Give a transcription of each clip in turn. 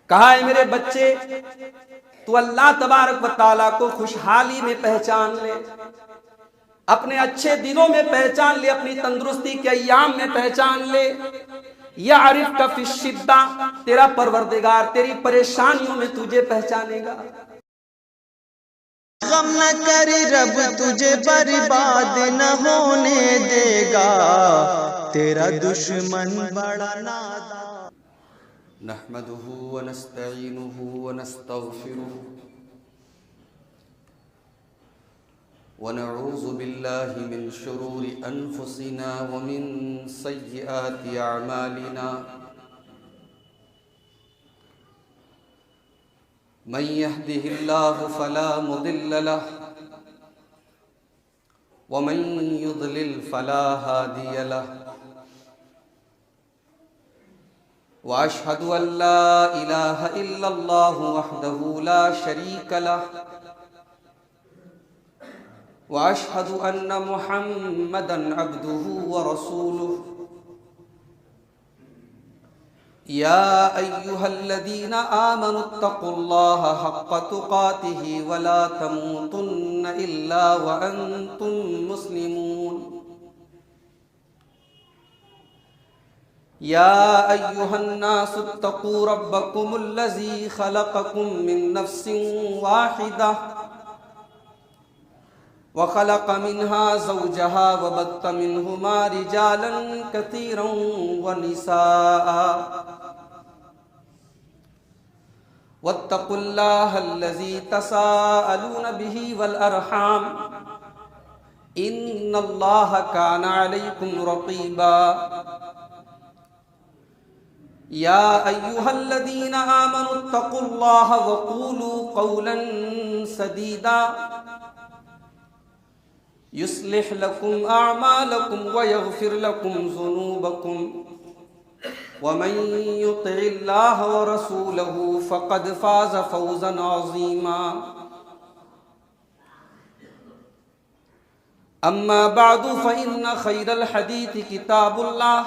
کہا ہے میرے بچے تو اللہ تبارک و تعالیٰ کو خوشحالی میں پہچان لے، اپنے اچھے دنوں میں پہچان لے، اپنی تندرستی کے ایام میں پہچان لے۔ یعرفک فی الشدہ، تیرا پروردگار تیری پریشانیوں میں تجھے پہچانے گا۔ غم نہ کری رب تجھے برباد نہ ہونے دے گا، تیرا دشمن بڑا نادان۔ نحمده ونستعینه ونستغفره ونعوذ بالله من شرور انفسنا ومن سیئات اعمالنا، من يهده الله فلا مضل له ومن يضلل فلا هادي له، واشهد ان لا اله الا الله وحده لا شريك له، واشهد ان محمدا عبده ورسوله۔ يا ايها الذين آمنوا اتقوا الله حق تقاته ولا تموتن الا وانتم مسلمون۔ يا أيها الناس اتقوا ربكم الذي خلقكم من نفس واحدة وخلق منها زوجها وبث منهما رجالا كثيرا ونساء، واتقوا الله الذي تساءلون به والأرحام إن الله كان عليكم رقيبا۔ يا أيها الذين آمنوا اتقوا الله وقولوا قولا سديدا يصلح لكم أعمالكم ويغفر لكم ذنوبكم، ومن يطع الله ورسوله فقد فاز فوزا عظيما۔ أما بعد فإن خير الحديث كتاب الله،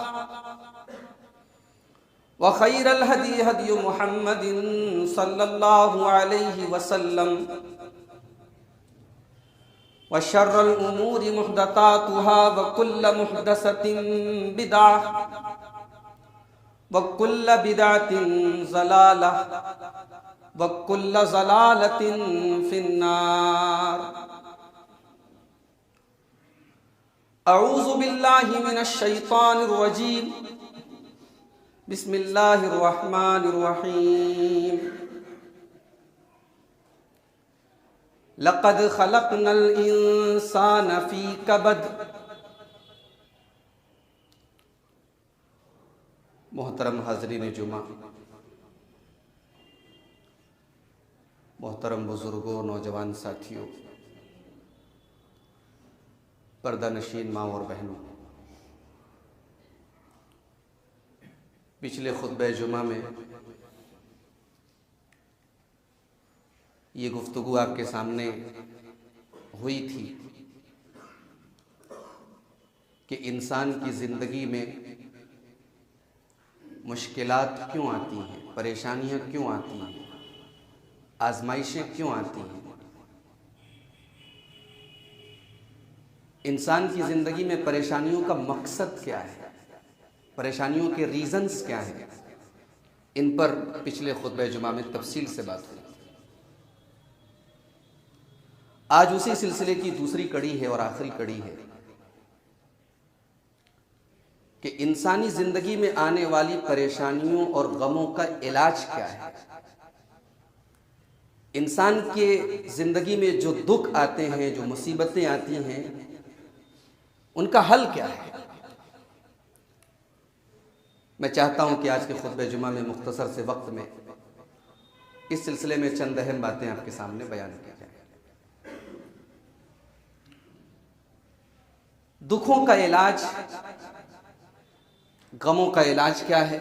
وخير الهدي هدي محمد صلى الله عليه وسلم، وشر الأمور محدثاتها وكل محدثة بدعة وكل بدعة ضلالة وكل ضلالة في النار۔ أعوذ بالله من الشيطان الرجيم، بسم اللہ الرحمن الرحیم۔ لقد خلقنا الانسان فی کبد۔ محترم حاضرین جمعہ، محترم بزرگوں، نوجوان ساتھیوں، پردہ نشین ماں اور بہنوں، پچھلے خطبہ جمعہ میں یہ گفتگو آپ کے سامنے ہوئی تھی کہ انسان کی زندگی میں مشکلات کیوں آتی ہیں، پریشانیاں کیوں آتی ہیں، آزمائشیں کیوں آتی ہیں، انسان کی زندگی میں پریشانیوں کا مقصد کیا ہے، پریشانیوں کے ریزنز کیا ہیں، ان پر پچھلے خطبہ جمعہ میں تفصیل سے بات ہوئی۔ آج اسی سلسلے کی دوسری کڑی ہے اور آخری کڑی ہے کہ انسانی زندگی میں آنے والی پریشانیوں اور غموں کا علاج کیا ہے، انسان کے زندگی میں جو دکھ آتے ہیں، جو مصیبتیں آتی ہیں، ان کا حل کیا ہے۔ میں چاہتا ہوں کہ آج کے خطبہ جمعہ میں مختصر سے وقت میں اس سلسلے میں چند اہم باتیں آپ کے سامنے بیان کی جائیں۔ دکھوں کا علاج، غموں کا علاج کیا ہے،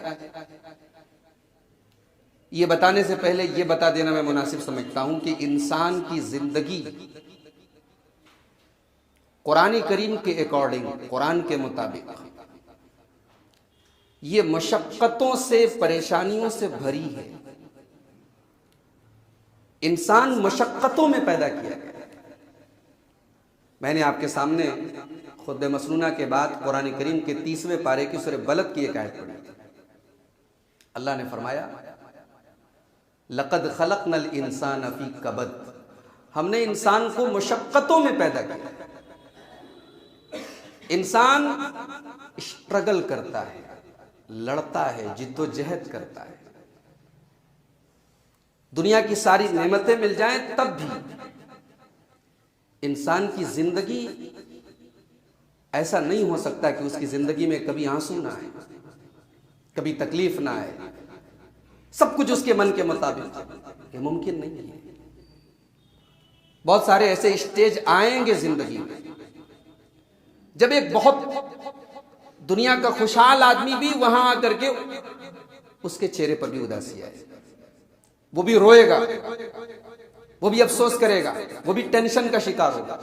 یہ بتانے سے پہلے یہ بتا دینا میں مناسب سمجھتا ہوں کہ انسان کی زندگی قرآن کریم کے اکارڈنگ، قرآن کے مطابق یہ مشقتوں سے، پریشانیوں سے بھری ہے، انسان مشقتوں میں پیدا کیا گیا. میں نے آپ کے سامنے خطبہ مسنونہ کے بعد قرآن کریم کے 30ویں پارے کی سورہ بلد کی ایک آیت پڑھی. اللہ نے فرمایا لقد خلقنا الانسان فی کبد، ہم نے انسان کو مشقتوں میں پیدا کیا. انسان اسٹرگل کرتا ہے، لڑتا ہے، جد و جہد کرتا ہے. دنیا کی ساری نعمتیں مل جائیں تب بھی انسان کی زندگی ایسا نہیں ہو سکتا کہ اس کی زندگی میں کبھی آنسو نہ آئے، کبھی تکلیف نہ آئے، سب کچھ اس کے من کے مطابق. یہ ممکن نہیں ہے. بہت سارے ایسے اسٹیج آئیں گے زندگی میں جب ایک بہت دنیا کا خوشحال آدمی بھی وہاں آ کر کے اس کے چہرے پر بھی اداسی آئے، وہ بھی روئے گا، وہ بھی افسوس کرے گا، وہ بھی ٹینشن کا شکار ہوگا.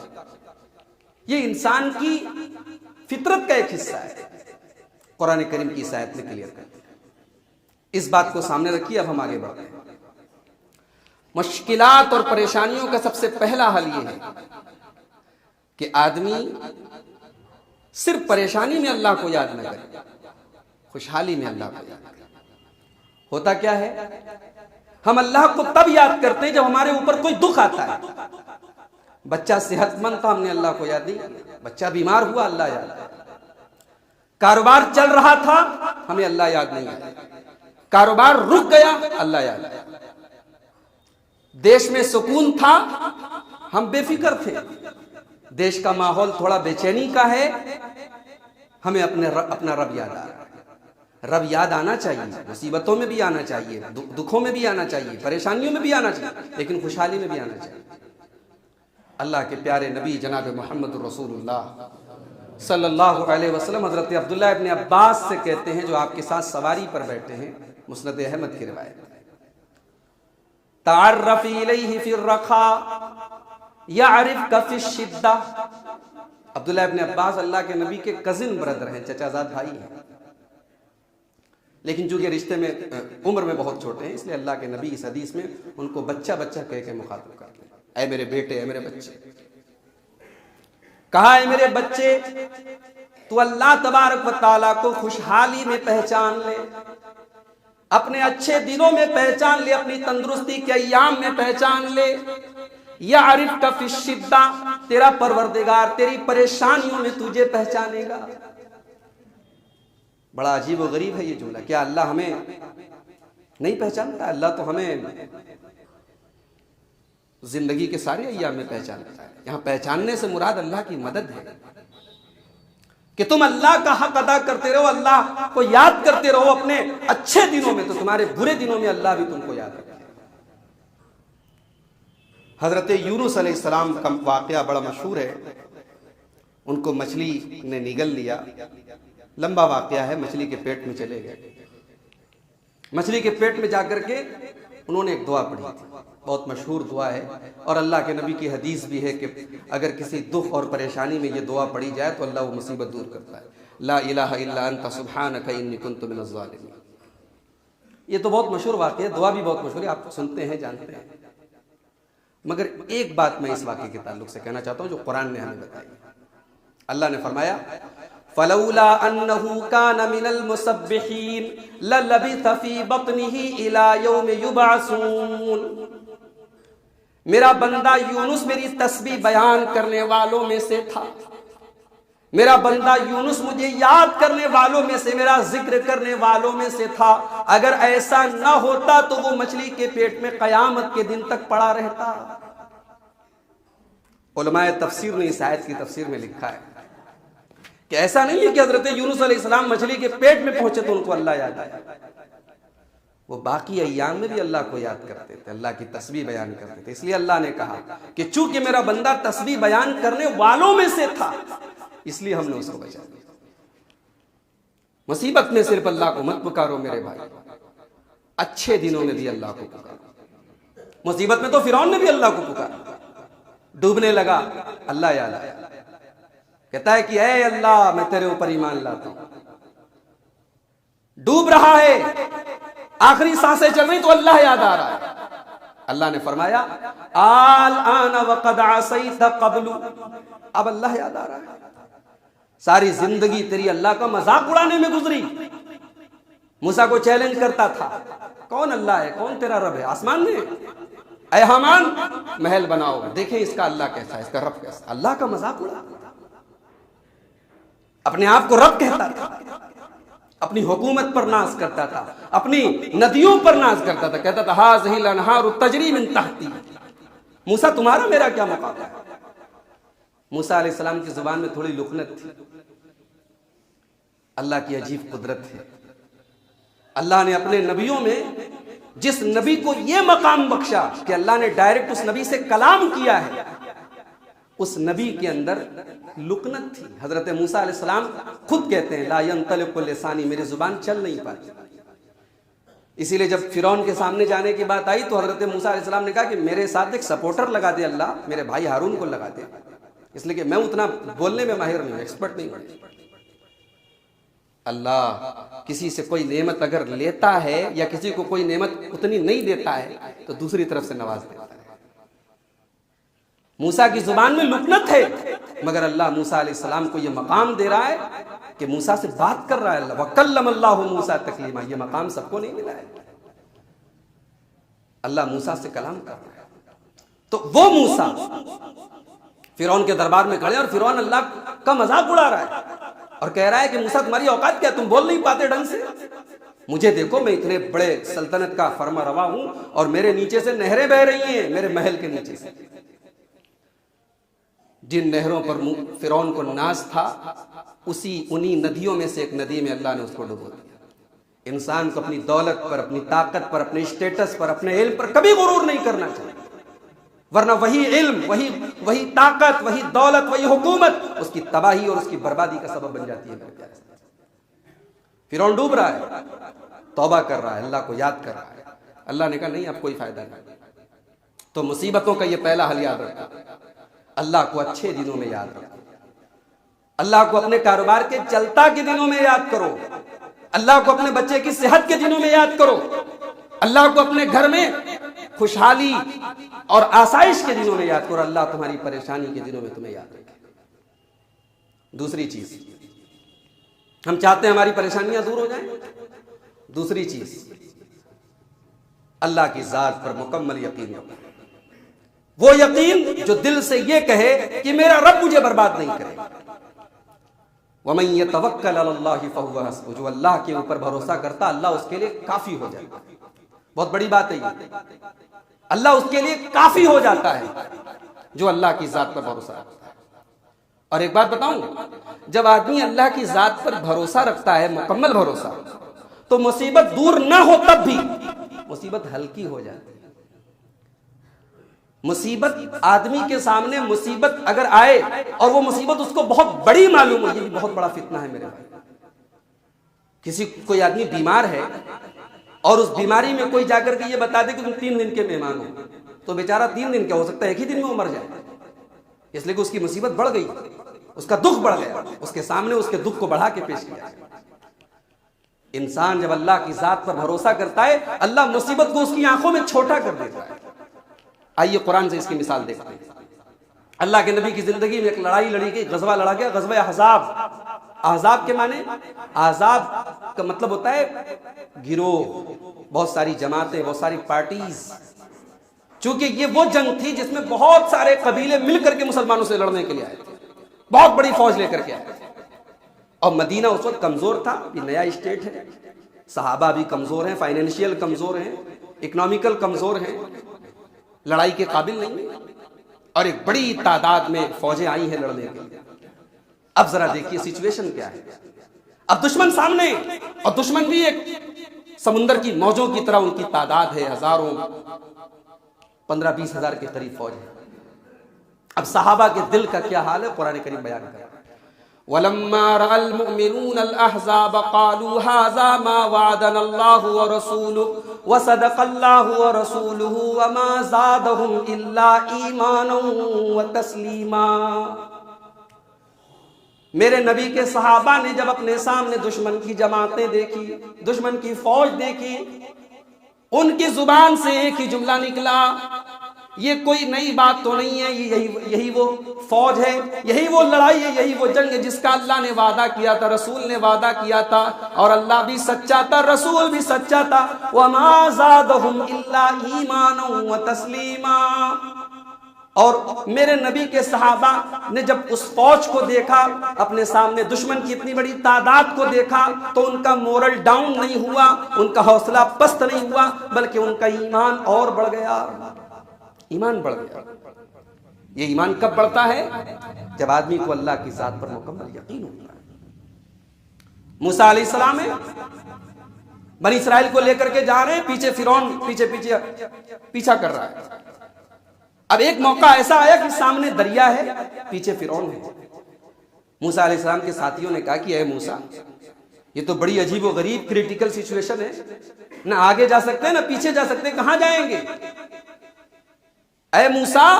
یہ انسان کی فطرت کا ایک حصہ ہے. قرآن کریم کی اس آیت میں کلیئر کر اس بات کو سامنے رکھیے. اب ہم آگے بڑھتے ہیں. مشکلات اور پریشانیوں کا سب سے پہلا حل یہ ہے کہ آدمی صرف پریشانی میں اللہ کو یاد نہ کرے، خوشحالی میں اللہ کو یاد کرے. ہوتا کیا ہے، ہم اللہ کو تب یاد کرتے ہیں جب ہمارے اوپر کوئی دکھ آتا ہے. بچہ صحت مند تھا، ہم نے اللہ کو یاد نہیں کیا. بچہ بیمار ہوا، اللہ یاد ہے. کاروبار چل رہا تھا، ہمیں اللہ یاد نہیں آیا. کاروبار رک گیا، اللہ یاد ہے. دیش میں سکون تھا، ہم بے فکر تھے. دیش کا ماحول تھوڑا بے چینی کا ہے، ہمیں اپنا رب یاد آ رہا ہے. رب یاد آنا چاہیے، مصیبتوں میں بھی آنا چاہیے، دکھوں میں بھی آنا چاہیے، پریشانیوں میں بھی آنا چاہیے، لیکن خوشحالی میں بھی آنا چاہیے. اللہ کے پیارے نبی جناب محمد رسول اللہ صلی اللہ علیہ وسلم حضرت عبداللہ ابن عباس سے کہتے ہیں، جو آپ کے ساتھ سواری پر بیٹھے ہیں، مسند احمد کی روایت ہے، تعرف الیہ فی الرخاء یعرفک فی الشدہ. عبداللہ ابن عباس اللہ کے نبی کے کزن بردر ہیں، چچا زاد بھائی ہیں، لیکن چونکہ رشتے میں عمر میں بہت چھوٹے ہیں، اس لیے اللہ کے نبی اس حدیث میں ان کو بچہ بچہ کہہ کے مخاطب کرتے ہیں. اے میرے بیٹے، اے میرے بچے. کہا اے میرے بچے، تو اللہ تبارک و تعالیٰ کو خوشحالی میں پہچان لے، اپنے اچھے دنوں میں پہچان لے، اپنی تندرستی کے ایام میں پہچان لے. یعرفک فی الشدہ، تیرا پروردگار تیری پریشانیوں میں تجھے پہچانے گا. بڑا عجیب و غریب ہے یہ جملہ. کیا اللہ ہمیں نہیں پہچانتا؟ اللہ تو ہمیں زندگی کے سارے ایام میں پہچانتا ہے. یہاں پہچاننے سے مراد اللہ کی مدد ہے کہ تم اللہ کا حق ادا کرتے رہو، اللہ کو یاد کرتے رہو اپنے اچھے دنوں میں، تو تمہارے برے دنوں میں اللہ بھی تم کو یاد رکھے. حضرت یونس علیہ السلام کا واقعہ بڑا مشہور ہے. ان کو مچھلی نے نگل لیا، لمبا واقعہ ہے. مچھلی کے پیٹ میں چلے گئے. مچھلی کے پیٹ میں جا کر کے انہوں نے ایک دعا پڑھی تھی، بہت مشہور دعا ہے، اور اللہ کے نبی کی حدیث بھی ہے کہ اگر کسی دکھ اور پریشانی میں یہ دعا پڑھی جائے تو اللہ وہ مصیبت دور کرتا ہے. لا الہ الا انت سبحانک انی کنت من الظالمین. یہ تو بہت مشہور واقعہ ہے، دعا بھی بہت مشہور ہے، آپ سنتے ہیں، جانتے ہیں. مگر ایک بات میں اس واقعے کے تعلق سے کہنا چاہتا ہوں جو قرآن نے ہمیں بتائی. اللہ نے فرمایا فلولا انه كان من المسبحين للبث في بطنه الى يوم يبعثون. میرا بندہ یونس میری تسبیح بیان کرنے والوں میں سے تھا. میرا بندہ یونس مجھے یاد کرنے والوں میں سے، میرا ذکر کرنے والوں میں سے تھا. اگر ایسا نہ ہوتا تو وہ مچھلی کے پیٹ میں قیامت کے دن تک پڑا رہتا. علماء تفسیر نے اس آیت کی تفسیر میں لکھا ہے کہ ایسا نہیں ہے کہ حضرت یونس علیہ السلام مچھلی کے پیٹ میں پہنچے تو ان کو اللہ یاد آیا. وہ باقی ایام میں بھی اللہ کو یاد کرتے تھے، اللہ کی تسبیح بیان کرتے تھے. اس لیے اللہ نے کہا کہ چونکہ میرا بندہ تسبیح بیان کرنے والوں میں سے تھا، اس لیے ہم نے اس کو بچا دیا. مصیبت میں صرف اللہ کو مت پکارو میرے بھائی، اچھے دنوں میں بھی اللہ کو پکارو. مصیبت میں تو فرعون نے بھی اللہ کو پکارا، ڈوبنے لگا، اللہ یاد آیا. کہتا ہے کہ اے اللہ میں تیرے اوپر ایمان لاتا ہوں. ڈوب رہا ہے، آخری سانسیں چل رہی تو اللہ یاد آ رہا ہے. اللہ نے فرمایا الآن وقد عصیت قبل، اب اللہ یاد آ رہا ہے. ساری زندگی تیری اللہ کا مذاق اڑانے میں گزری. موسیٰ کو چیلنج کرتا تھا، کون اللہ ہے، کون تیرا رب ہے آسمان میں، اے حامان محل بناؤ، دیکھیں اس کا اللہ کیسا ہے، اس کا رب کیسا. اللہ کا مذاق اڑا، اپنے آپ کو رب کہتا تھا، اپنی حکومت پر ناز کرتا تھا، اپنی ندیوں پر ناز کرتا تھا، کہتا تھا ہذہ الانہار تجری من تحتی. موسیٰ تمہارا میرا کیا مقام ہے. موسیٰ علیہ السلام کی زبان میں تھوڑی لکنت تھی. اللہ کی عجیب قدرت ہے. اللہ نے اپنے نبیوں میں جس نبی کو یہ مقام بخشا کہ اللہ نے ڈائریکٹ اس نبی سے کلام کیا ہے، اس نبی کے اندر لکنت تھی. حضرت موسیٰ علیہ السلام خود کہتے ہیں لا ينطلق لسانی، میری زبان چل نہیں پاتی. اسی لیے جب فرعون کے سامنے جانے کی بات آئی تو حضرت موسیٰ علیہ السلام نے کہا کہ میرے ساتھ ایک سپورٹر لگا دے اللہ، میرے بھائی ہارون کو لگا دے، اس لیے کہ میں اتنا بولنے میں ماہر نہیں ہوں، ایکسپرٹ نہیں ہوں. اللہ کسی سے کوئی نعمت اگر لیتا ہے یا کسی کو کوئی نعمت اتنی نہیں دیتا ہے تو دوسری طرف سے نواز دیتا ہے. موسیٰ کی زبان میں لکنت ہے، مگر اللہ موسیٰ علیہ السلام کو یہ مقام دے رہا ہے کہ موسیٰ سے بات کر رہا ہے. اللہ وَكَلَّمَ اللَّهُ مُوسَىٰ تَكْلِيمًا، یہ مقام سب کو نہیں ملا ہے. اللہ موسیٰ سے کلام کر رہا ہے. تو وہ موسیٰ فرعون کے دربار میں کھڑے اور فرعون اللہ کا مذاق اڑا رہا ہے اور کہہ رہا ہے کہ موسیٰ تمہاری اوقات کیا، تم بول نہیں پاتے ڈھنگ سے، مجھے دیکھو میں اتنے بڑے سلطنت کا فرما روا ہوں اور میرے نیچے سے نہریں بہ رہی ہیں، میرے محل کے نیچے سے. جن نہروں پر فرعون کو ناز تھا انہی ندیوں میں سے ایک ندی میں اللہ نے اس کو ڈبو دیا. انسان کو اپنی دولت پر، اپنی طاقت پر، اپنے اسٹیٹس پر، اپنے علم پر کبھی غرور نہیں کرنا چاہیے، ورنہ وہی علم، وہی طاقت، وہی دولت، وہی حکومت اس کی تباہی اور اس کی بربادی کا سبب بن جاتی ہے. میرے پیارے فرعون ڈوب رہا ہے، توبہ کر رہا ہے، اللہ کو یاد کر رہا ہے. اللہ نے کہا نہیں، اب کوئی فائدہ نہیں. تو مصیبتوں کا یہ پہلا حل یاد رکھو، اللہ کو اچھے دنوں میں یاد رکھو، اللہ کو اپنے کاروبار کے چلتا کے دنوں میں یاد کرو، اللہ کو اپنے بچے کی صحت کے دنوں میں یاد کرو، اللہ کو اپنے گھر میں خوشحالی اور آسائش کے دنوں میں یاد کرو. اللہ تمہاری پریشانی کے دنوں میں تمہیں یاد رکھے. دوسری چیز، ہم چاہتے ہیں ہماری پریشانیاں دور ہو جائیں. دوسری چیز، اللہ کی ذات پر مکمل یقین رکھو. وہ یقین جو دل سے یہ کہے کہ میرا رب مجھے برباد نہیں کرے. وَمَن يَتَوَكَّلْ عَلَى اللَّهِ فَهُوَ حَسْبُهُ، جو اللہ کے اوپر بھروسہ کرتا اللہ اس کے لیے کافی ہو جاتا ہے. بہت بڑی بات ہے یہ، اللہ اس کے لیے کافی ہو جاتا ہے جو اللہ کی ذات پر بھروسہ رکھتا ہے. اور ایک بات بتاؤں، جب آدمی اللہ کی ذات پر بھروسہ رکھتا ہے، مکمل بھروسہ، تو مصیبت دور نہ ہو تب بھی مصیبت ہلکی ہو جاتی ہے. مصیبت آدمی کے سامنے مصیبت اگر آئے اور وہ مصیبت اس کو بہت بڑی معلوم ہو، یہ بھی بہت بڑا فتنہ ہے میرے بھائی. کوئی آدمی بیمار ہے اور اس بیماری میں کوئی جا کر کے یہ بتا دے کہ تم 3 دن کے مہمان ہو، تو بیچارہ 3 دن کیا ہو سکتا ہے، ایک ہی دن میں وہ مر جائے، اس لیے کہ اس کی مصیبت بڑھ گئی، اس کا دکھ بڑھ گیا، اس کے سامنے اس کے دکھ کو بڑھا کے پیش کیا. انسان جب اللہ کی ذات پر بھروسہ کرتا ہے، اللہ مصیبت کو اس کی آنکھوں میں چھوٹا کر دیتا ہے. آئیے قرآن سے اس کی مثال دیکھتے ہیں. اللہ کے نبی کی زندگی میں ایک لڑائی لڑی گئی، غزوہ لڑا گیا، غزوہ احزاب. احزاب کے معنی، احزاب کا مطلب ہوتا ہے گروہ، بہت ساری جماعتیں، بہت ساری پارٹیز. چونکہ یہ وہ جنگ تھی جس میں بہت سارے قبیلے مل کر کے مسلمانوں سے لڑنے کے لیے آئے تھے، بہت بڑی فوج لے کر کے آئے تھے. اور مدینہ اس وقت کمزور تھا، یہ نیا اسٹیٹ ہے، صحابہ بھی کمزور ہیں، فائنینشیل کمزور ہیں، اکنامیکل کمزور ہیں، لڑائی کے قابل نہیں، اور ایک بڑی تعداد میں فوجیں آئی ہیں لڑنے کے لیے. اب ذرا دیکھیے سچویشن کیا ہے. اب دشمن سامنے، اور دشمن بھی ایک سمندر کی موجوں کی طرح، ان کی تعداد ہے ہزاروں، 15-20 ہزار کے قریب فوج ہے. اب صحابہ کے دل کا کیا حال ہے قرآن کریم بیان کرتا ہے. وَلَمَّا رَأَى الْمُؤْمِنُونَ الْأَحْزَابَ قَالُوا هَذَا مَا وَعَدَنَا اللَّهُ وَرَسُولُهُ وَصَدَقَ اللَّهُ وَرَسُولُهُ وَمَا زَادَهُمْ إِلَّا إِيمَانًا وَتَسْلِيمًا. میرے نبی کے صحابہ نے جب اپنے سامنے دشمن کی جماعتیں دیکھی، دشمن کی فوج دیکھی، ان کی زبان سے ایک ہی جملہ نکلا، یہ کوئی نئی بات تو نہیں ہے، یہی وہ فوج ہے، یہی وہ لڑائی ہے، یہی وہ جنگ ہے جس کا اللہ نے وعدہ کیا تھا، رسول نے وعدہ کیا تھا، اور اللہ بھی سچا تھا، رسول بھی سچا تھا۔ وَمَا زَادَهُمْ إِلَّا إِيمَانًا وَتَسْلِيمًا۔ اور میرے نبی کے صحابہ نے جب اس فوج کو دیکھا، اپنے سامنے دشمن کی اتنی بڑی تعداد کو دیکھا، تو ان کا مورل ڈاؤن نہیں ہوا، ان کا حوصلہ پست نہیں ہوا، بلکہ ان کا ایمان اور بڑھ گیا، ایمان بڑھ گیا۔ یہ ایمان کب بڑھتا ہے؟ جب آدمی کو اللہ کی ذات پر مکمل یقین ہوتا ہے۔ موسیٰ علیہ السلام ہے، بنی اسرائیل کو لے کر کے جا رہے ہیں، پیچھے فرعون پیچھا کر رہا ہے۔ اب ایک موقع ایسا آیا کہ سامنے دریا ہے، پیچھے فرعون ہے۔ موسیٰ علیہ السلام کے ساتھیوں نے کہا کہ اے موسیٰ، یہ تو بڑی عجیب و غریب کریٹیکل سچویشن ہے، نہ آگے جا سکتے ہیں نہ پیچھے جا سکتے ہیں، کہاں جائیں گے؟ اے موسیٰ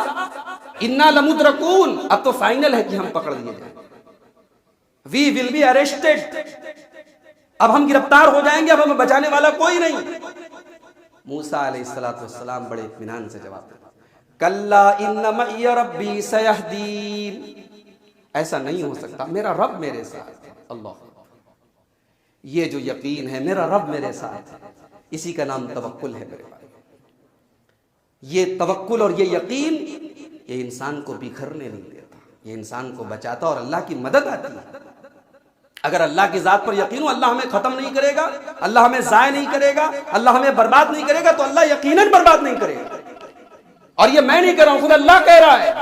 انا لمدرکون، اب تو فائنل ہے کہ ہم پکڑ لیے جائیں، وی ول بی اریسٹڈ، اب ہم گرفتار ہو جائیں گے، اب ہمیں بچانے والا کوئی نہیں۔ موسیٰ علیہ السلام بڑے اطمینان سے جواب دیتے، کلا ان معی ربی سیہدین، ایسا نہیں ہو سکتا، میرا رب میرے ساتھ ہے۔ اللہ، یہ جو یقین ہے میرا رب میرے ساتھ ہے، اسی کا نام توکل ہے میرے بھائی۔ یہ توکل اور یہ یقین، یہ انسان کو بکھرنے نہیں دیتا، یہ انسان کو بچاتا اور اللہ کی مدد آتی ہے۔ اگر اللہ کی ذات پر یقین ہو، اللہ ہمیں ختم نہیں کرے گا، اللہ ہمیں ضائع نہیں کرے گا، اللہ ہمیں برباد نہیں کرے گا، تو اللہ یقیناً برباد نہیں کرے گا۔ اور یہ میں نہیں کہہ رہا ہوں، خود اللہ کہہ رہا ہے۔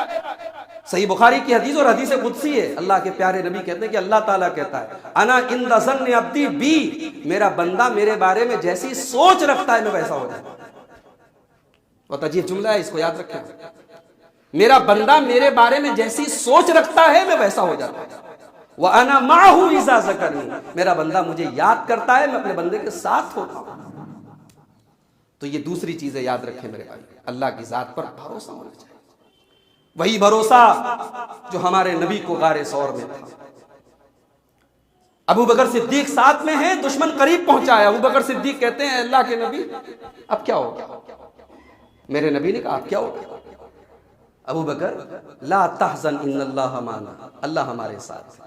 صحیح بخاری کی حدیث اور حدیث قدسی ہے، اللہ کے پیارے نبی کہتے ہیں کہ اللہ تعالیٰ کہتا ہے، انا عند ظن عبدی بی، میرا بندہ میرے بارے میں جیسی سوچ رکھتا ہے میں ویسا ہو جاتا ہوں۔ بہت عجیب جملہ ہے، اس کو یاد رکھیں، میرا بندہ میرے بارے میں جیسی سوچ رکھتا ہے میں ویسا ہو جاتا ہوں۔ وَأَنَا مَعَهُ إِذَا ذَكَرَنِي، میرا بندہ مجھے یاد کرتا ہے، میں اپنے بندے کے ساتھ ہوتا ہوں۔ تو یہ دوسری چیزیں یاد رکھیں میرے بھائی، اللہ کی ذات پر بھروسہ ہونا چاہیے، وہی بھروسہ جو ہمارے نبی کو غار ثور میں تھا۔ ابو بکر صدیق ساتھ میں ہیں، دشمن قریب پہنچا ہے، ابو بکر صدیق کہتے ہیں اللہ کے نبی اب کیا ہوگا؟ میرے نبی نے کہا اب کیا ہوگا؟ ابو بکر لا تحزن ان اللہ معنا، اللہ ہمارے ساتھ،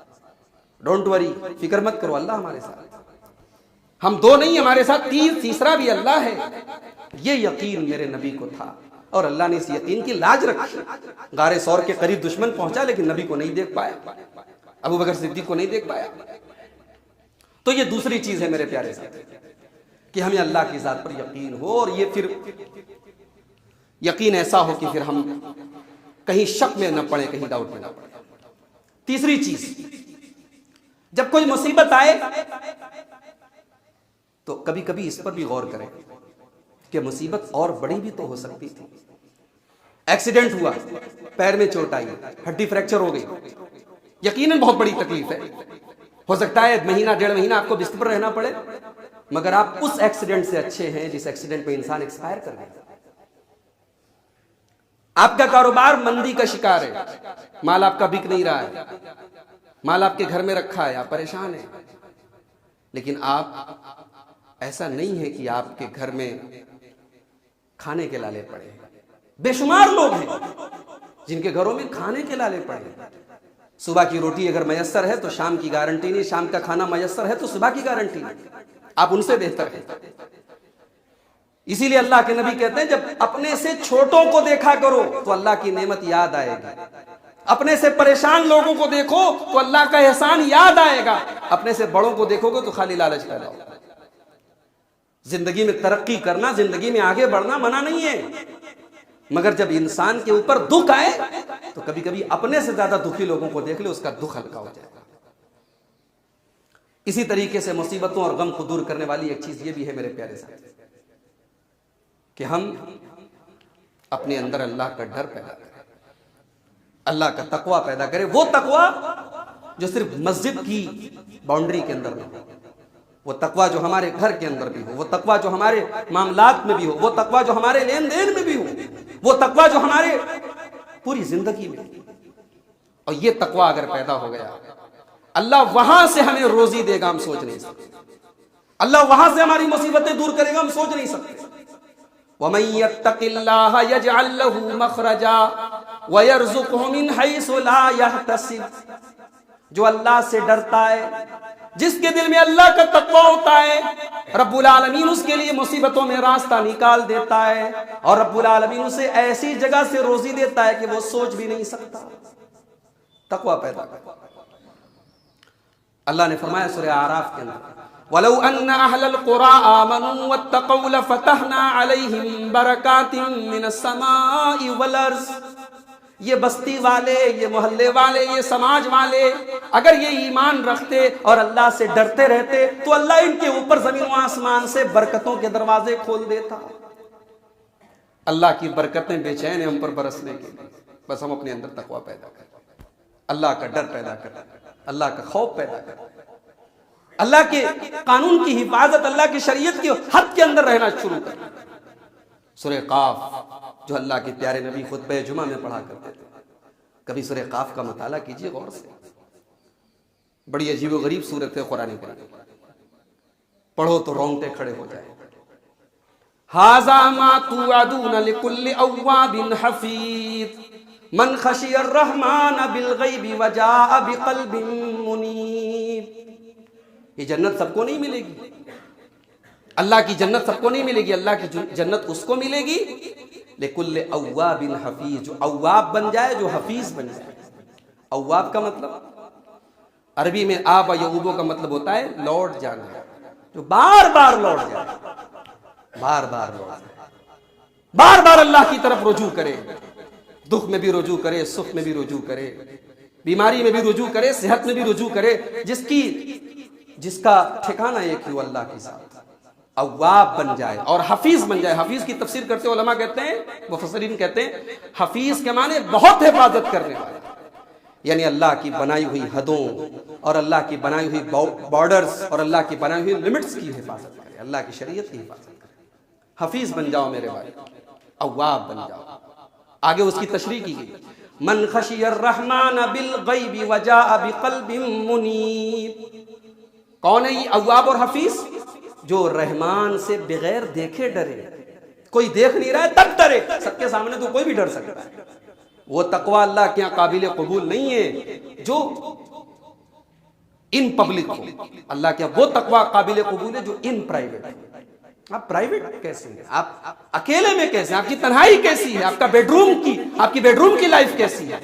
ڈونٹ وری، فکر مت کرو، اللہ ہمارے ساتھ، ہم دو نہیں ہمارے ساتھ تیسرا بھی اللہ ہے۔ یہ یقین میرے نبی کو تھا، اور اللہ نے اس یقین کی لاج رکھی۔ غار ثور کے قریب دشمن پہنچا لیکن نبی کو نہیں دیکھ پایا، ابو بکر صدیق کو نہیں دیکھ پایا۔ تو یہ دوسری چیز ہے میرے پیارے ساتھ، کہ ہمیں اللہ کی ذات پر یقین ہو، اور یہ پھر یقین ایسا ہو کہ پھر ہم کہیں شک میں نہ پڑے، کہیں ڈاؤٹ میں نہ پڑے۔ تیسری چیز، جب کوئی مصیبت آئے تو کبھی کبھی اس پر بھی غور کریں کہ مصیبت اور بڑی بھی تو ہو سکتی تھی۔ ایکسیڈنٹ ہوا، پیر میں چوٹ آئی، ہڈی فریکچر ہو گئی، یقیناً بہت بڑی تکلیف ہے، ہو سکتا ہے مہینہ ڈیڑھ مہینہ آپ کو بستر پر رہنا پڑے، مگر آپ اس ایکسیڈنٹ سے اچھے ہیں جس ایکسیڈنٹ میں انسان ایکسپائر کر گیا۔ آپ کا کاروبار مندی کا شکار ہے، مال آپ کا بک نہیں رہا ہے، مال آپ کے گھر میں رکھا ہے، آپ پریشان ہیں، لیکن آپ ایسا نہیں ہے کہ آپ کے گھر میں کھانے کے لالے پڑے ہیں۔ بے شمار لوگ ہیں جن کے گھروں میں کھانے کے لالے پڑے ہیں۔ صبح کی روٹی اگر میسر ہے تو شام کی گارنٹی نہیں، شام کا کھانا میسر ہے تو صبح کی گارنٹی نہیں، آپ ان سے بہتر ہیں۔ اسی لیے اللہ کے نبی کہتے ہیں جب اپنے سے چھوٹوں کو دیکھا کرو تو اللہ کی نعمت یاد آئے گی، اپنے سے پریشان لوگوں کو دیکھو تو اللہ کا احسان یاد آئے گا، اپنے سے بڑوں کو دیکھو گے تو خالی لالچ پیدا ہوگا۔ زندگی میں ترقی کرنا، زندگی میں آگے بڑھنا منع نہیں ہے، مگر جب انسان کے اوپر دکھ آئے تو کبھی کبھی اپنے سے زیادہ دکھی لوگوں کو دیکھ لے، اس کا دکھ ہلکا ہو جائے گا۔ اسی طریقے سے مصیبتوں اور غم کو دور کرنے والی ایک چیز یہ بھی ہے میرے پیارے ساتھی، کہ ہم اپنے اندر اللہ کا ڈر پیدا کریں، اللہ کا تقوی پیدا کریں، وہ تقوی جو صرف مسجد کی باؤنڈری کے اندر نہ ہو، وہ تقوی جو ہمارے گھر کے اندر بھی ہو، وہ تقوی جو ہمارے معاملات میں بھی ہو، وہ تقوی جو ہمارے لین دین میں بھی ہو، وہ تقوی جو ہمارے پوری زندگی میں۔ اور یہ تقوی اگر پیدا ہو گیا، اللہ وہاں سے ہمیں روزی دے گا، ہم سوچ نہیں سکتے، اللہ وہاں سے ہماری مصیبتیں دور کرے گا، ہم سوچ نہیں سکتے۔ وَمَن يَتَّقِ اللَّهَ يَجْعَل لَّهُ مَخْرَجًا وَيَرْزُقْهُ مِنْ حَيْثُ لَا يَحْتَسِبُ، جو اللہ سے ڈرتا ہے، جس کے دل میں اللہ کا تقوی ہوتا ہے، رب العالمین اس کے لیے مصیبتوں میں راستہ نکال دیتا ہے، اور رب العالمین اسے ایسی جگہ سے روزی دیتا ہے کہ وہ سوچ بھی نہیں سکتا۔ تقوی پیدا کر۔ اللہ نے فرمایا سورہ اعراف کے اندر، وَلَوْ أَنَّ أَهْلَ الْقُرَىٰ آمَنُوا وَاتَّقَوْا لَفَتَحْنَا عَلَيْهِمْ بَرَكَاتٍ مِّنَ السَّمَاءِ وَالْأَرْضِ، یہ بستی والے، یہ محلے والے، یہ سماج والے اگر یہ ایمان رکھتے اور اللہ سے ڈرتے رہتے تو اللہ ان کے اوپر زمین و آسمان سے برکتوں کے دروازے کھول دیتا۔ اللہ کی برکتیں بے چین ہیں ہم پر برسنے کے لیے، بس ہم اپنے اندر تقوی پیدا کریں، اللہ کا ڈر پیدا کریں، اللہ کا خوف پیدا کریں، اللہ کے قانون کی حفاظت، اللہ کی شریعت کی حد کے اندر رہنا شروع کریں۔ سورہ قاف جو اللہ کے پیارے نبی خطبہ جمعہ میں پڑھا کرتے تھے، کبھی سورہ قاف کا مطالعہ کیجئے غور سے، بڑی عجیب و غریب سورت ہے قرآن کریم، پڑھو تو رونگٹے کھڑے ہو جائیں۔ ھذا ما توعدون لکل اواب حفیظ من خشی الرحمن بالغیب وجاء بقلب منیب۔ یہ جنت سب کو نہیں ملے گی، اللہ کی جنت سب کو نہیں ملے گی، اللہ کی جنت اس کو ملے گی لکل اواب حفیظ، جو اواب بن جائے، جو حفیظ بن جائے۔ اواب کا مطلب عربی میں آب یعوبو کا مطلب ہوتا ہے لوٹ جانا، جو بار بار لوٹ جائے، بار بار لوٹ جائے، بار بار اللہ کی طرف رجوع کرے، دکھ میں بھی رجوع کرے، سکھ میں بھی رجوع کرے، بیماری میں بھی رجوع کرے، صحت میں بھی رجوع کرے، جس کا ٹھکانہ ایک ہی وہ اللہ کے ساتھ اواب بن جائے اور حفیظ بن جائے۔ حفیظ کی تفسیر کرتے علماء کہتے ہیں، مفسرین کہتے ہیں حفیظ کے معنی بہت حفاظت کرنے والا، یعنی اللہ کی بنائی ہوئی حدوں اور اللہ کی بنائی ہوئی بارڈرز اور اللہ کی بنائی ہوئی لمٹس کی حفاظت کرے، اللہ کی شریعت کی حفاظت کرے۔ حفیظ بن جاؤ میرے بھائی، اواب بن جاؤ۔ آگے اس کی تشریح کی گئی، من خشی الرحمن بالغیب وجاء بقلب منیب۔ کون ہے یہ اواب اور حفیظ؟ جو رحمان سے بغیر دیکھے ڈرے، کوئی دیکھ نہیں رہا ہے تب ڈرے، سب کے سامنے تو کوئی بھی ڈر سکتا ہے۔ وہ تقوی اللہ کے یہاں قابل قبول نہیں ہے جو ان پبلک ہو، اللہ کے یہاں وہ تقوی قابل قبول ہے جو ان پرائیویٹ ہو۔ آپ پرائیویٹ کیسے ہیں، آپ اکیلے میں کیسے ہیں، آپ کی تنہائی کیسی ہے، آپ کی بیڈ روم کی لائف کیسی ہے،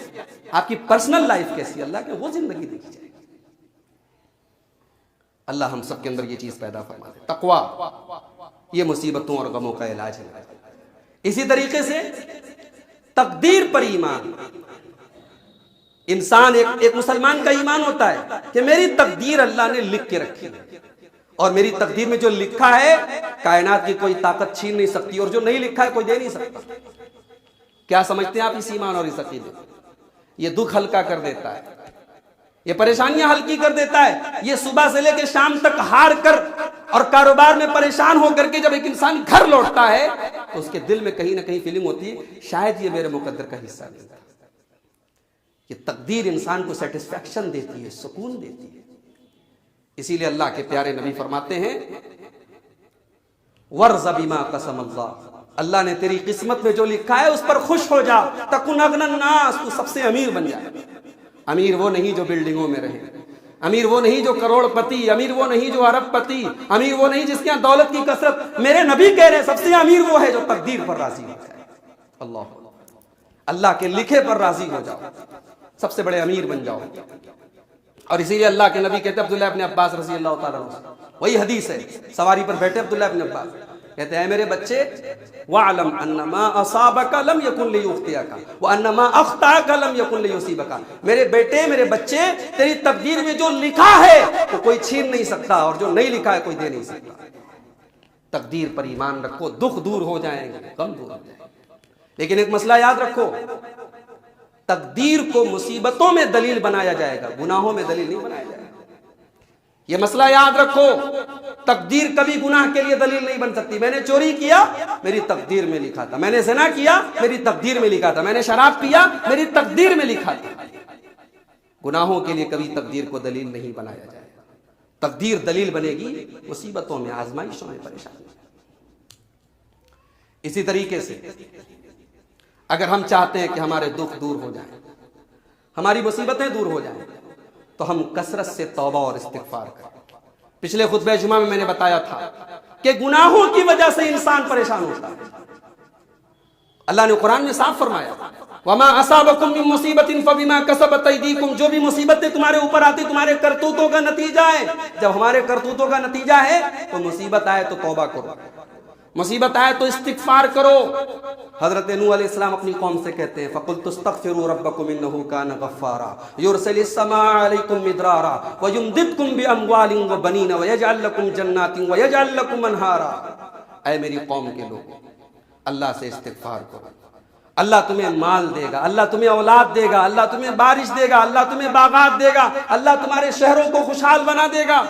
آپ کی پرسنل لائف کیسی ہے، اللہ کے وہ زندگی دیکھی جائے۔ اللہ ہم سب کے اندر یہ چیز پیدا فرما دے۔ تقوی یہ مصیبتوں اور غموں کا علاج ہے۔ اسی طریقے سے تقدیر پر ایمان، انسان ایک مسلمان کا ایمان ہوتا ہے کہ میری تقدیر اللہ نے لکھ کے رکھی ہے، اور میری تقدیر میں جو لکھا ہے کائنات کی کوئی طاقت چھین نہیں سکتی، اور جو نہیں لکھا ہے کوئی دے نہیں سکتا۔ کیا سمجھتے ہیں آپ اس ایمان اور اس عقیدے؟ یہ دکھ ہلکا کر دیتا ہے، یہ پریشانیاں ہلکی کر دیتا ہے، یہ صبح سے لے کے شام تک ہار کر اور کاروبار میں پریشان ہو کر کے جب ایک انسان گھر لوٹتا ہے تو اس کے دل میں کہیں نہ کہیں فیلنگ ہوتی ہے شاید یہ میرے مقدر کا حصہ نہیں تھا۔ یہ تقدیر انسان کو سیٹسفیکشن دیتی ہے، سکون دیتی ہے۔ اسی لیے اللہ کے پیارے نبی فرماتے ہیں وَرْضَ بِمَا قَسَمَ اللَّهُ، اللہ نے تیری قسمت میں جو لکھا ہے اس پر خوش ہو جا، تَكُنْ أَغْنَى النَّاسِ، تو سب سے امیر بن جائے۔ امیر وہ نہیں جو بلڈنگوں میں رہے، امیر وہ نہیں جو کروڑ پتی، امیر وہ نہیں جو ارب پتی، امیر وہ نہیں جس کے یہاں دولت کی کثرت۔ میرے نبی کہہ رہے ہیں سب سے امیر وہ ہے جو تقدیر پر راضی ہو جائے۔ اللہ کے لکھے پر راضی ہو جاؤ، سب سے بڑے امیر بن جاؤ۔ اور اسی لیے اللہ کے نبی کہتے ہیں عبداللہ ابن عباس رضی اللہ تعالیٰ عنہ، وہی حدیث ہے، سواری پر بیٹھے عبداللہ ابن عباس کہتے ہیں میرے بچے وَعْلَمْ أَنَّ مَا أَصَابَكَ لَمْ يَكُنْ لِيُخْطِئَكَ وَأَنَّ مَا أَخْطَأَكَ لَمْ يَكُنْ لِيُصِيبَكَ۔ میرے بیٹے، میرے بچے، تیری تقدیر میں جو لکھا ہے وہ کوئی چھین نہیں سکتا، اور جو نہیں لکھا ہے کوئی دے نہیں سکتا۔ تقدیر پر ایمان رکھو، دکھ دور ہو جائیں گے، غم دور ہو جائیں گے۔ لیکن ایک مسئلہ یاد رکھو، تقدیر کو مصیبتوں میں دلیل بنایا جائے گا، گناہوں میں دلیل نہیں بنایا جائے گا۔ یہ مسئلہ یاد رکھو، تقدیر کبھی گناہ کے لیے دلیل نہیں بن سکتی۔ میں نے چوری کیا، میری تقدیر میں لکھا تھا، میں نے زنا کیا، میری تقدیر میں لکھا تھا، میں نے شراب پیا، میری تقدیر میں لکھا تھا۔ گناہوں کے لیے کبھی تقدیر کو دلیل نہیں بنایا جائے گا۔ تقدیر دلیل بنے گی مصیبتوں میں، آزمائشوں میں، پریشانی میں۔ اسی طریقے سے اگر ہم چاہتے ہیں کہ ہمارے دکھ دور ہو جائیں، ہماری مصیبتیں دور ہو جائیں، تو ہم کثرت سے توبہ اور استغفار کریں۔ پچھلے خطبہ جمعہ میں نے بتایا تھا کہ گناہوں کی وجہ سے انسان پریشان ہوتا ہے۔ اللہ نے قرآن میں صاف فرمایا وَمَا أَصَابَكُم مِّن مُّصِيبَةٍ فَبِمَا كَسَبَتْ أَيْدِيكُم، جو بھی مصیبتیں تمہارے اوپر آتی تمہارے کرتوتوں کا نتیجہ ہے۔ جب ہمارے کرتوتوں کا نتیجہ ہے تو مصیبت آئے تو توبہ کرو، مصیبت آئے تو استغفار کرو۔ حضرت نوح علیہ السلام اپنی قوم سے کہتے ہیں فَقُلْتُ اسْتَغْفِرُوا رَبَّكُمْ إِنَّهُ كَانَ غَفَّارًا يُرْسِلِ السَّمَاءَ عَلَيْكُمْ مِدْرَارًا وَيُمْدِدْكُمْ بِأَمْوَالٍ وَبَنِينَ وَيَجْعَلْ لَكُمْ جَنَّاتٍ وَيَجْعَلْ لَكُمْ أَنْهَارًا۔ اے میری قوم کے لوگوں، اللہ سے استغفار کرو، اللہ تمہیں مال دے گا، اللہ تمہیں اولاد دے گا، اللہ تمہیں بارش دے گا، اللہ تمہیں باغات دے گا، اللہ تمہارے شہروں کو خوشحال بنا دے گا۔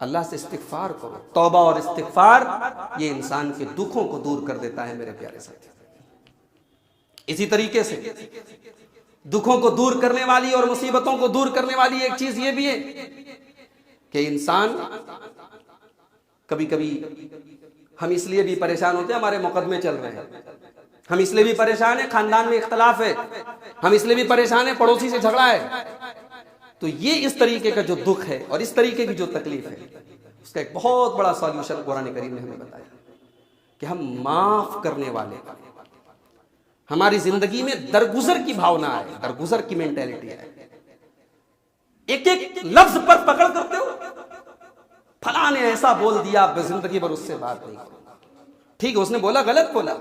اللہ سے استغفار کرو۔ توبہ اور استغفار یہ انسان کے دکھوں کو دور کر دیتا ہے میرے پیارے ساتھی۔ اسی طریقے سے دکھوں کو دور کرنے والی اور مصیبتوں کو دور کرنے والی ایک چیز یہ بھی ہے کہ انسان کبھی کبھی ہم اس لیے بھی پریشان ہوتے ہیں، ہمارے مقدمے چل رہے ہیں، ہم اس لیے بھی پریشان ہیں خاندان میں اختلاف ہے، ہم اس لیے بھی پریشان ہیں پڑوسی سے جھگڑا ہے۔ تو یہ اس طریقے کا جو دکھ ہے اور اس طریقے کی جو تکلیف ہے، اس کا ایک بہت بڑا سالوشن قرآن کریم نے ہمیں بتایا کہ ہم معاف کرنے والے، ہماری زندگی میں درگزر کی بھاونا ہے، درگزر کی مینٹیلٹی ہے۔ ایک ایک لفظ پر پکڑ کرتے ہو، فلاں نے ایسا بول دیا، آپ زندگی بھر اس سے بات نہیں کرو۔ ٹھیک ہے، اس نے بولا غلط بولا،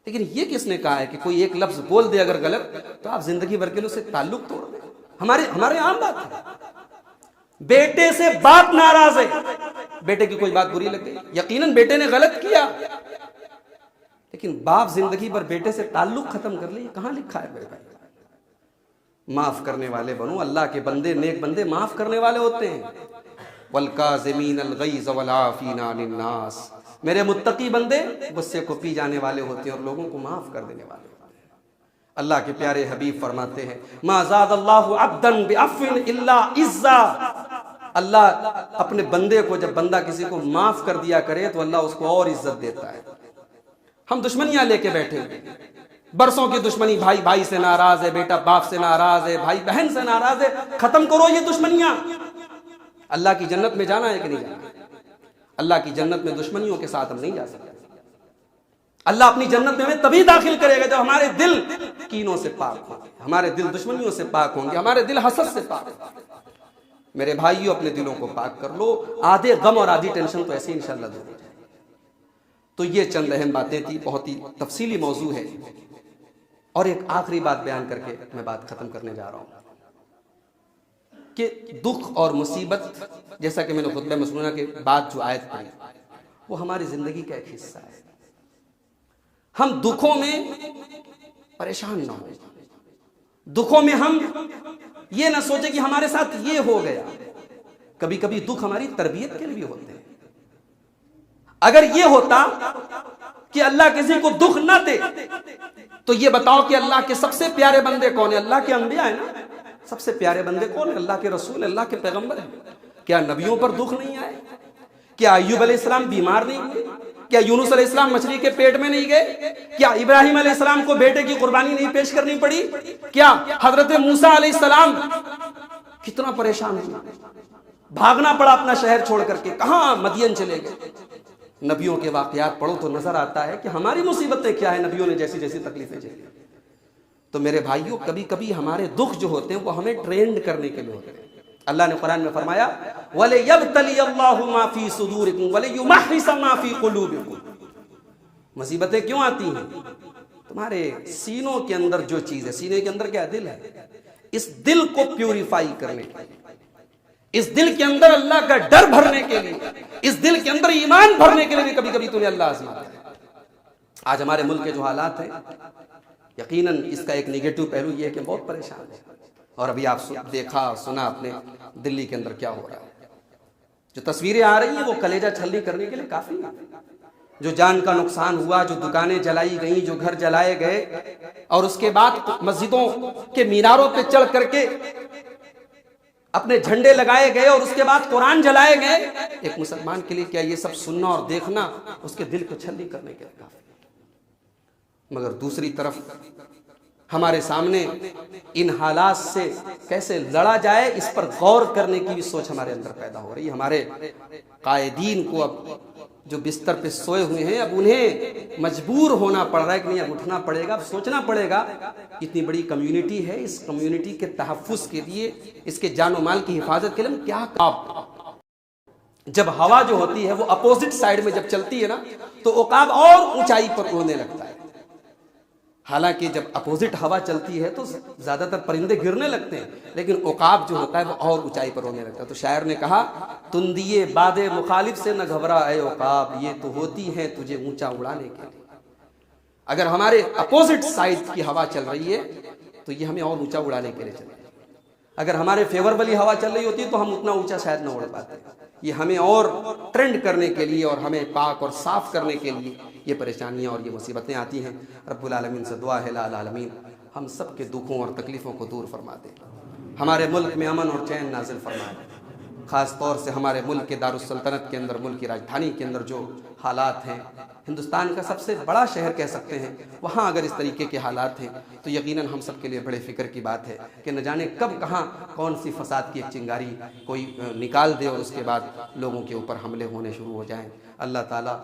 لیکن یہ کس نے کہا ہے کہ کوئی ایک لفظ بول دے اگر غلط تو آپ زندگی بھر کے لیے اس سے تعلق توڑ دیں؟ ہمارے عام بات ہے، بیٹے سے باپ ناراض ہے، بیٹے کی کوئی بات بری لگ گئی، یقیناً بیٹے نے غلط کیا، لیکن باپ زندگی بھر بیٹے سے تعلق ختم کر لے، یہ کہاں لکھا ہے میرے بھائی؟ معاف کرنے والے بنو، اللہ کے بندے، نیک بندے معاف کرنے والے ہوتے ہیں۔ وَالْكَاظِمِينَ الْغَيْظَ وَالْعَافِينَ عَنِ النَّاسِ، میرے متقی بندے غصے کو پی جانے والے ہوتے ہیں اور لوگوں کو معاف کر دینے والے ہوتے ہیں۔ اللہ کے پیارے حبیب فرماتے ہیں مَا زَادَ اللَّهُ عَبْدًا بِعَفْوٍ إِلَّا عِزًّا، اللہ اپنے بندے کو، جب بندہ کسی کو معاف کر دیا کرے تو اللہ اس کو اور عزت دیتا ہے۔ ہم دشمنیاں لے کے بیٹھے ہوئے، برسوں کی دشمنی، بھائی بھائی سے ناراض ہے، بیٹا باپ سے ناراض ہے، بھائی بہن سے ناراض ہے، ختم کرو یہ دشمنیاں۔ اللہ کی جنت میں جانا ہے کہ نہیں جانا؟ اللہ کی جنت میں دشمنیوں کے ساتھ ہم نہیں جا سکتے۔ اللہ اپنی جنت میں ہمیں تبھی داخل کرے گا جب ہمارے دل کینوں سے پاک ہوں گے، ہمارے دل دشمنیوں سے پاک ہوں گے، ہمارے دل حسد سے پاک ہوں گے۔ میرے بھائیوں، اپنے دلوں کو پاک کر لو، آدھے غم اور آدھی ٹینشن تو ایسے انشاءاللہ دور ہو جائے۔ تو یہ چند اہم باتیں تھی، بہت ہی تفصیلی موضوع ہے۔ اور ایک آخری بات بیان کر کے میں بات ختم کرنے جا رہا ہوں کہ دکھ اور مصیبت، جیسا کہ میں نے خطبہ مسنونہ کے بعد جو آیت پڑھی، وہ ہماری زندگی کا ایک حصہ ہے۔ ہم دکھوں میں پریشان نہ ہوں، دکھوں میں ہم یہ نہ سوچیں کہ ہمارے ساتھ یہ ہو گیا۔ کبھی کبھی دکھ ہماری تربیت کے لیے بھی ہوتے ہیں۔ اگر یہ ہوتا کہ اللہ کسی کو دکھ نہ دے تو یہ بتاؤ کہ اللہ کے سب سے پیارے بندے کون ہیں؟ اللہ کے انبیاء ہیں نا۔ سب سے پیارے بندے کون ہیں؟ اللہ کے رسول، اللہ کے پیغمبر ہیں۔ کیا نبیوں پر دکھ نہیں آئے؟ کیا ایوب علیہ السلام بیمار نہیں ہوئے؟ کیا یونس علیہ السلام مچھلی کے پیٹ میں نہیں گئے؟ کیا ابراہیم علیہ السلام کو بیٹے کی قربانی نہیں پیش کرنی پڑی؟ کیا حضرت موسیٰ علیہ السلام کتنا پریشان ہوئے، بھاگنا پڑا اپنا شہر چھوڑ کر کے، کہاں مدین چلے گئے؟ نبیوں کے واقعات پڑھو تو نظر آتا ہے کہ ہماری مصیبتیں کیا ہیں، نبیوں نے جیسی جیسی تکلیفیں جھیلی۔ تو میرے بھائیوں، کبھی کبھی ہمارے دکھ جو ہوتے ہیں وہ ہمیں ٹرینڈ کرنے کے لیے ہوتے ہیں۔ اللہ نے قرآن میں فرمایا وَلِيَبْتَلِيَ اللَّهُ مَا فِي صُدُورِكُمْ وَلِيُمَحِّصَ مَا فِي قُلُوبِكُمْ۔ مصیبتیں کیوں آتی ہیں؟ تمہارے سینوں کے اندر جو چیز ہے، سینے کے اندر کیا دل ہے، اس دل کو پیوریفائی کرنے کے لیے، اس دل کے اندر اللہ کا ڈر بھرنے کے لیے، اس دل کے اندر ایمان بھرنے کے لیے بھی کبھی کبھی تمہیں اللہ آزماتا ہے۔ آج ہمارے ملک کے جو حالات ہیں، یقیناً اس کا ایک نیگیٹو پہلو یہ ہے کہ بہت پریشان ہے۔ اور ابھی آپ دیکھا سنا اپنے دلی کے اندر کیا ہو رہا ہے، جو تصویریں آ رہی ہیں وہ کلیجہ چھلنی کرنے کے لیے کافی ہیں۔ جو جان کا نقصان ہوا، جو دکانیں جلائی گئیں، جو گھر جلائے گئے، اور اس کے بعد مسجدوں کے میناروں پہ چڑھ کر کے اپنے جھنڈے لگائے گئے اور اس کے بعد قرآن جلائے گئے، ایک مسلمان کے لیے کیا یہ سب سننا اور دیکھنا اس کے دل کو چھلنی کرنے کے لیے کافی؟ مگر دوسری طرف ہمارے سامنے ان حالات سے کیسے لڑا جائے اس پر غور کرنے کی بھی سوچ ہمارے اندر پیدا ہو رہی ہے۔ ہمارے قائدین کو اب جو بستر پہ سوئے ہوئے ہیں، اب انہیں مجبور ہونا پڑ رہا ہے کہ نہیں، اب اٹھنا پڑے گا، اب سوچنا پڑے گا، اتنی بڑی کمیونٹی ہے، اس کمیونٹی کے تحفظ کے لیے، اس کے جان و مال کی حفاظت کے لیے ہم کیا کریں۔ جب ہوا جو ہوتی ہے وہ اپوزٹ سائیڈ میں جب چلتی ہے نا تو عقاب اور اونچائی پر اڑنے لگتا ہے۔ حالانکہ جب اپوزٹ ہوا چلتی ہے تو زیادہ تر پرندے گرنے لگتے ہیں، لیکن عقاب جو ہوتا ہے وہ اور اونچائی پر ہونے لگتا ہے۔ تو شاعر نے کہا، تندیے باد مخالف سے نہ گھبرا اے عقاب، یہ تو ہوتی ہے تجھے اونچا اڑانے کے لیے۔ اگر ہمارے اپوزٹ سائڈ کی ہوا چل رہی ہے تو یہ ہمیں اور اونچا اڑانے کے لیے چل رہی ہے۔ اگر ہمارے فیور والی ہوا چل رہی ہوتی تو ہم اتنا اونچا شاید نہ اڑ پاتے۔ یہ ہمیں اور ٹرینڈ کرنے کے لیے اور ہمیں پاک اور صاف کرنے کے لیے یہ پریشانیاں اور یہ مصیبتیں آتی ہیں۔ رب العالمین سے دعا ہے، لا العالمین ہم سب کے دکھوں اور تکلیفوں کو دور فرما دے، ہمارے ملک میں امن اور چین نازل فرما دے۔ خاص طور سے ہمارے ملک کے دارالسلطنت کے اندر، ملک کی راجدھانی کے اندر جو حالات ہیں، ہندوستان کا سب سے بڑا شہر کہہ سکتے ہیں، وہاں اگر اس طریقے کے حالات ہیں تو یقیناً ہم سب کے لیے بڑے فکر کی بات ہے کہ نہ جانے کب کہاں کون سی فساد کی ایک چنگاری کوئی نکال دے اور اس کے بعد لوگوں کے اوپر حملے ہونے شروع ہو جائیں۔ اللہ تعالیٰ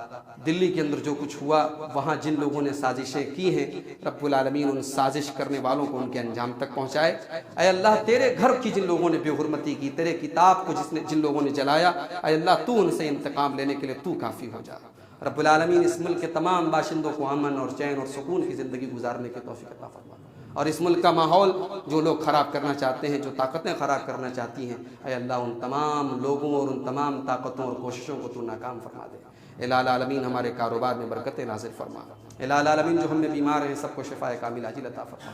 دلی کے اندر جو کچھ ہوا، وہاں جن لوگوں نے سازشیں کی ہیں، رب العالمین ان سازش کرنے والوں کو ان کے انجام تک پہنچائے۔ اے اللہ، تیرے گھر کی جن لوگوں نے بے حرمتی کی، تیرے کتاب کو جن لوگوں نے جلایا، اے اللہ تو ان سے انتقام لینے کے لیے تو کافی ہو جا۔ رب العالمین اس ملک کے تمام باشندوں کو امن اور چین اور سکون کی زندگی گزارنے کی توفیق عطا فرما، اور اس ملک کا ماحول جو لوگ خراب کرنا چاہتے ہیں، جو طاقتیں خراب کرنا چاہتی ہیں، اے اللہ ان تمام لوگوں اور ان تمام طاقتوں اور کوششوں کو تو ناکام فرما دے۔ الہ العالمین ہمارے کاروبار میں برکتیں نازل فرما۔ الہ العالمین جو ہم میں بیمار ہیں سب کو شفاء کامل عاجل عطا فرما۔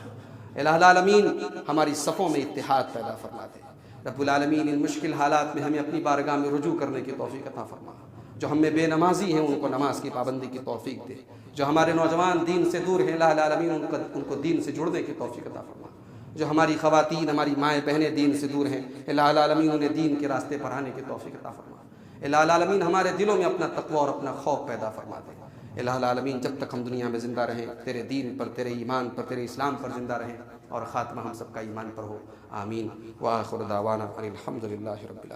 الہ العالمین ہماری صفوں میں اتحاد پیدا فرما دے۔ رب العالمین ان مشکل حالات میں ہمیں اپنی بارگاہ میں رجوع کرنے کی توفیق عطا فرما۔ جو ہم میں بے نمازی ہیں ان کو نماز کی پابندی کی توفیق دے۔ جو ہمارے نوجوان دین سے دور ہیں، الہ العالمین ان کو دین سے جڑنے کی توفیق عطا فرما۔ جو ہماری خواتین، ہماری مائیں بہنیں دین سے دور ہیں، الہ العالمین انہیں دین کے راستے پر آنے کی توفیق عطا فرما۔ الہ العالمین ہمارے دلوں میں اپنا تقوی اور اپنا خوف پیدا فرما دے۔ الہ العالمین جب تک ہم دنیا میں زندہ رہیں، تیرے دین پر، تیرے ایمان پر، تیرے اسلام پر زندہ رہیں، اور خاتمہ ہم سب کا ایمان پر ہو۔ آمین۔ وآخر دعوانا ان الحمد للہ رب العالمین۔